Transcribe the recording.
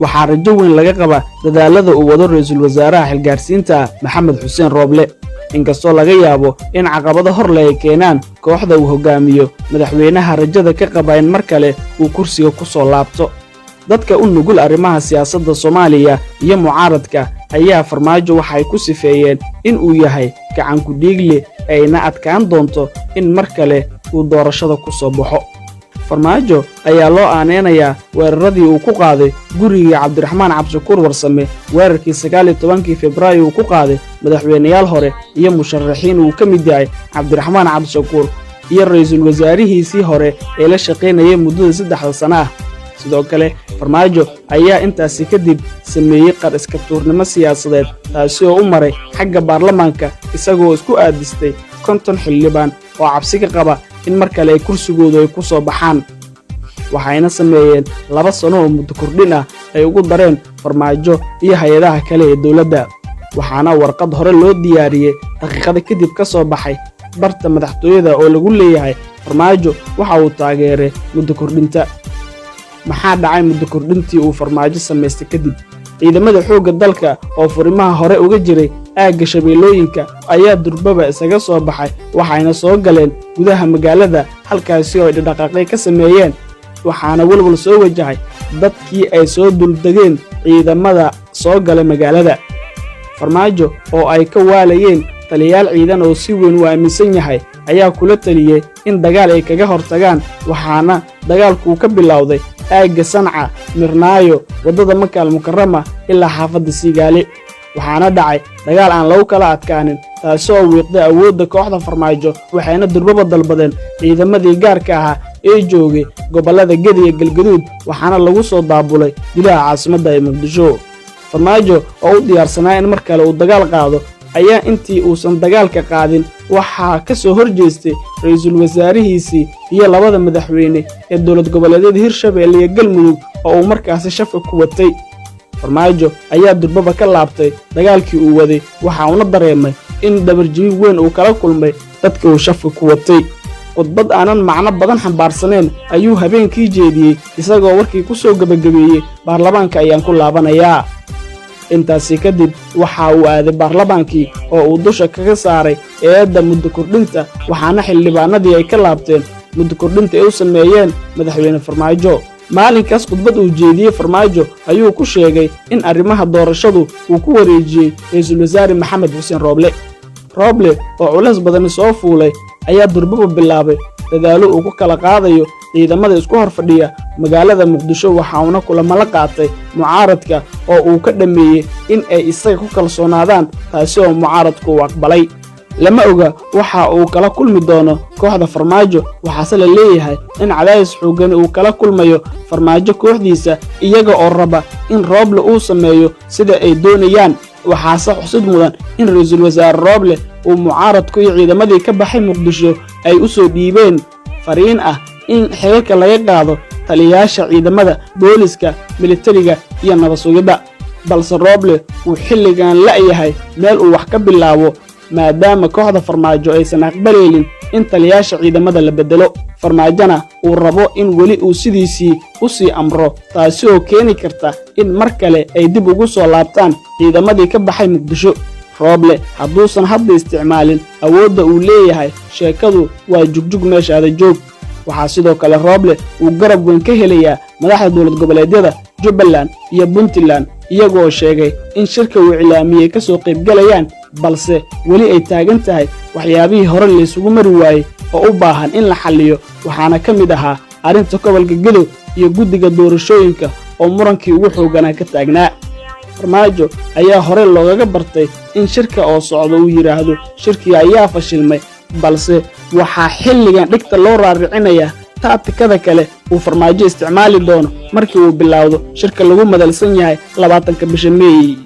waxaa rajo weyn laga qabaa dadaalada uu wado ra'iisul wasaaraha xilgaarsiinta Maxamed Xuseen Rooble inkastoo laga yaabo in caqabado hor ay keenaan kooxda uu hogaamiyo madaxweynaha rajada ka qaba in mar kale uu kursiga ku soo laabto. dadka u nugul arrimaha siyaasadda Soomaaliya iyo mucaaradka ayaa Farmaajo waxay ku sifeeyeen in uu yahay gacan ku dhiigle ayna adkaan doonto in mar kale uu doorashada ku soo baxo. Farmaajo ayaa loo aaneynaya weeraradii uu ku qaaday guriga Cabdiraxmaan Cabshakuur Warsame weerarkii 19 Febraayo uu ku qaaday madaxweynayaal hore iyo musharaxiin uu ka mid yahay Cabdiraxmaan Cabshakuur iyo ra'iisul wasaarihiisii hore ee la shaqeynayay muddada 3 sano ah. sidoo kale Farmaajo ayaa intaasi kadib sameeyay qar iska tuurnimo siyaasadeed taasi oo u maray xagga baarlamaanka isagoo isku aadistay 50 xildhibaan oo cabsi ka qaba in mar kale ay kursigooda ay ku soo baxaan. waxayna sameeyeen 2 sano oo muddo kordhin ah ay ugu dareen Farmaajo iyo hay'adaha kale ee dawladda. waxaana warqad hore loo diyaariyay daqiiqada kadib ka soo baxay barta madaxtooyada oo lagu leeyahay Farmaajo waxa uu taageeray muddo kordhinta. maxaa dhacay muddo kordhintii uu Farmaajo sameystay kadib? ciidamada xoogga dalka oo furimaha hore uga jiray aagga Shabeellooyinka ayaa durbaba isaga soo baxay waxayna soo galeen gudaha magaalada halkaas oo ay dhaqaaqay ka sameeyeen. waxaana walwal soo wajahay dadkii ay soo duldegeen ciidamada soo galay magaalada. Farmaajo oo ay ka waalayeen taliyaal ciidan oo si weyn u aaminsan yahay ayaa kula taliyay in dagaal ay kaga hortagaan waxaana dagaalku ka bilowday aagga Sanca Mirnaayo wadada Makal Mukarrama ilaa xaafadda Siigaale. waxaana dhacay dagaal aan lagu kala adkaanin taasoo wiiqday awoodda kooxda Farmaajo waxayna durbaba dalbadeen ciidamadii gaarka ahaa ee joogay gobolada Gedi iyo Galgaduud waxaana lagu soo daabulay gudaha caasimadda ee Muqdisho. Farmaajo oo u diyaarsanaa in mar kale uu dagaal qaado ayaa intii uusan dagaalka qaadin waxaa ka soo horjeestay ra'iisul wasaarihiisii iyo labada madaxweyne ee dowlad goboleedyada Hirshabelle iyo Galmudug oo uu markaas shafka ku watay. Farmaajo ayaa durbaba ka laabtay dagaalkii uu waday waxa uu dareemay in dabarjiin weyn uu kala kulmay dadka uu shafka ku watay. khudbad aanan macno badan xambaarsaneen ayuu habeenkii jeediyay isagoo warkii ku soo gabagabeeyay baarlamaanka ayaan ku laabanayaa. intaasi kadib waxa uu aaday baarlamaankii oo uu dusha kaga saaray eedda muddo kordhinta waxaana xildhibaanadii ay ka laabteen muddo kordhinta ay u sameeyeen madaxweyne Farmaajo. maalinkaas khudbad uu jeediyay Farmaajo ayuu ku sheegay in arrimaha doorashadu uu ku wareejiyay ra'iisul wasaare Maxamed Xuseen Rooble oo culays badan soo fuulay ayaa durbaba bilaabay dadaalo uu ku kala qaadayo ciidamada isku horfadhiya magaalada Muqdisho waxaana kulamo la qaatay mucaaradka oo uu ka dhameeyay in ay isaga ku kalsoonaadaan taasi oo mucaaradku uu aqbalay. lama oga waxa uu kala kulmi doono kooxda Farmaajo waxaase la leeyahay in cadaadis xooggan uu kala kulmayo Farmaajo kooxdiisa iyaga oo raba in Rooble uu sameeyo sida ay doonayaan. waxaase xusid mudan in ra'iisul wasaare Rooble uu mucaaradku iyo ciidamadii ka baxay Muqdisho ay u soo dhiibeen fariin ah in xeelka laga qaado taliyaasha ciidamada booliska militariga iyo nabad sugidda. balse Rooble uu xilligan la yahay meel uu wax ka bilaabo maadaama kooxda Farmaajo aysan aqbalaynin in taliyaasha ciidamada la bedelo. Farmaajona uu rabo in weli uu sidiisii u sii amro taasi oo keeni karta in mar kale ay dib ugu soo laabtaan ciidamadii ka baxay Muqdisho. Rooble hadduusan hadda isticmaalin awoodda uu leeyahay sheekadu waa jugjug meeshaada joog. waxaa sidoo kale Rooble uu garab weyn ka helayaa madaxda dowlad goboleedyada Jubbaland iyo Puntland iyagoo sheegay in shirka uu cilaamiyay ka soo qayb galayaan balse weli ay taagan tahay waxyaabihii hore la isugu mari waayay oo u baahan in la xalliyo. waxaana ka mid ahaa arrinta gobolka Gedo iyo guddiga doorashooyinka oo murankii ugu xoogganaa ka taagnaa. Farmaajo ayaa hore loogaga bartay in shirka oo socdo uu yiraahdo shirkii ayaa fashilmay balse waxaa xilligan dhigta loo raaricinayaa taatikada kale uu Farmaajo isticmaali doono markii uu bilowdo shirka lagu madalsan yahay 20 bisha May.